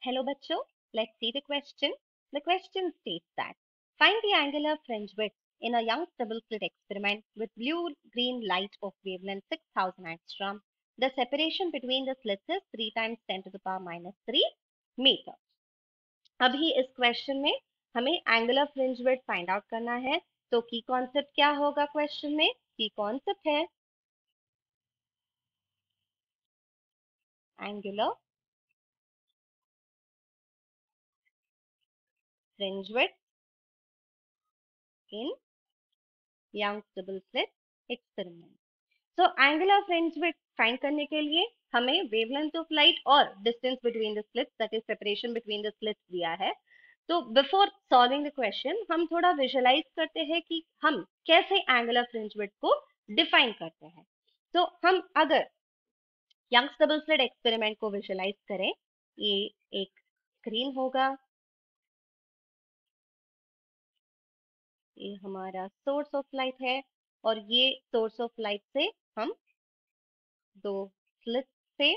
Hello bachcho, let's see the question. The question states that find the angular fringe width in a Young's double slit experiment with blue-green light of wavelength 6000 angstrom. The separation between the slits is 3 times 10 to the power minus 3 meter. अभी इस question में हमें angular fringe width find out करना है, तो की concept क्या होगा क्वेश्चन में? की कॉन्सेप्ट है angular fringe width in Young's double slit experiment. तो एंगुलर फ्रिंज विड्थ फाइंड करने के लिए हमें वेवलेंथ ऑफ लाइट और distance between the slits, that is separation between the slits दिया है। तो बिफोर सॉल्विंग द क्वेश्चन हम थोड़ा विजुअलाइज करते हैं कि हम कैसे एंगुलर फ्रिंज विड्थ को डिफाइन करते हैं। तो हम अगर यंग्स डबल स्लिट एक्सपेरिमेंट को विजुअलाइज करें, ये एक स्क्रीन होगा, ये हमारा सोर्स ऑफ लाइट है और ये सोर्स ऑफ लाइट से हम दो स्लिट से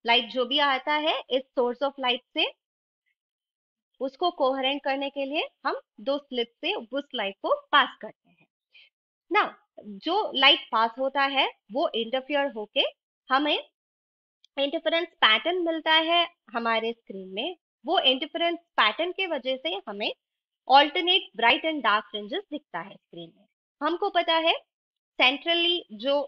लाइट जो भी आता है इस सोर्स ऑफ लाइट से उसको कोहेरेंट करने के लिए हम दो स्लिट से उस लाइट को पास करते हैं ना। जो लाइट पास होता है वो इंटरफियर होके हमें इंटरफेरेंस पैटर्न मिलता है हमारे स्क्रीन में। वो इंटरफेरेंस पैटर्न के वजह से हमें alternate bright and dark fringes दिखता है स्क्रीन में। हमको पता है सेंट्रली जो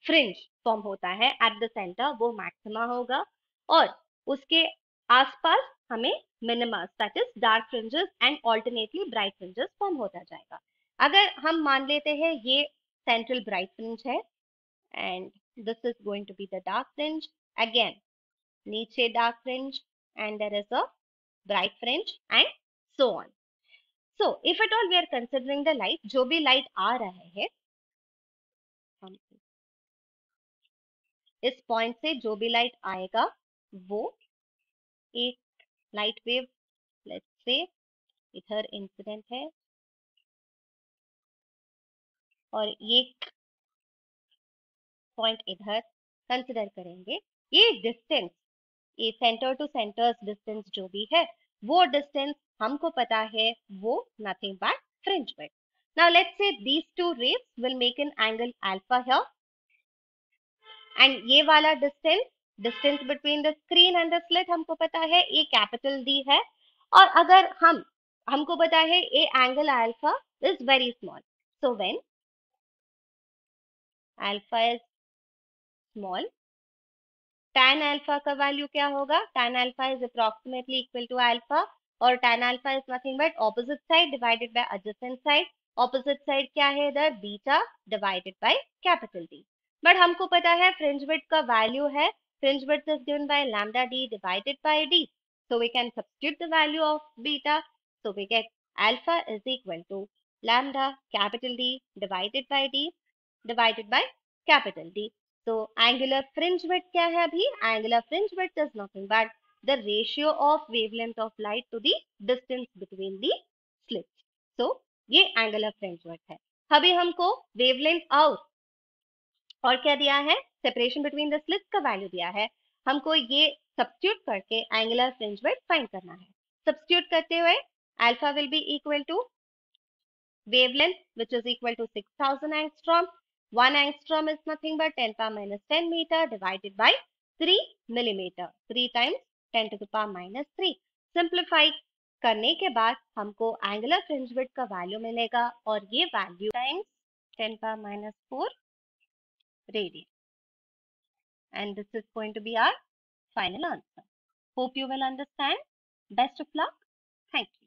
फ्रिंज फॉर्म होता है एट द सेंटर वो मैक्सिमा होगा और उसके आसपास हमें minima, that is dark fringes and alternately bright fringes form होता जाएगा। अगर हम मान लेते हैं ये सेंट्रल ब्राइट फ्रिंज है and this is going to be the dark fringe, again नीचे dark fringe and there is a bright fringe and so on. So if at all we are considering the light, जो भी light आ रहा है हम इस point से जो भी लाइट आएगा वो एक लाइट वेव, लेट्स से इधर इंसिडेंट है और ये पॉइंट इधर कंसिडर करेंगे। ये डिस्टेंस, ये सेंटर टू सेंटर्स डिस्टेंस जो भी है वो डिस्टेंस हमको पता है वो nothing but fringe width. Now let's say these two rays will make an angle alpha here and ये वाला distance, distance between the screen and the slit हमको पता है ये कैपिटल डी है। और अगर हमको पता है ये angle alpha is very small, so when alpha is small tan alpha का वैल्यू क्या होगा? tan alpha is approximately equal to alpha और tan alpha is nothing but opposite side divided by adjacent side. Opposite side क्या है इधर? Beta divided by capital D. But हमको पता है फ्रिंज विड्थ का वैल्यू है, fringe width is given by lambda d divided by d, so we can substitute the value of beta, so we get alpha is equal to lambda capital D divided by d divided by capital D। तो angular fringe width क्या है? अभी angular fringe width is nothing but the ratio of wavelength of light to the distance between the slits. So ये angular fringe width है। अभी हमको wavelength और क्या दिया है? सेपरेशन बिटवीन द स्लिट्स का वैल्यू दिया है। हमको ये सब्स्टिट्यूट करके एंगुलर फ्रिंज विड्थ फाइंड करना है। सब्स्टिट्यूट करते हुए alpha will be equal to wavelength which is equal to 6000 angstrom. 1 angstrom is nothing but 10 power minus 10 meter divided by 3 millimeter. 3 times 10 to the power minus 3. Simplify करने के बाद हमको angular fringe width का value मिलेगा और ये value times 10 power minus 4 radian. And this is going to be our final answer. Hope you will understand. Best of luck. Thank you.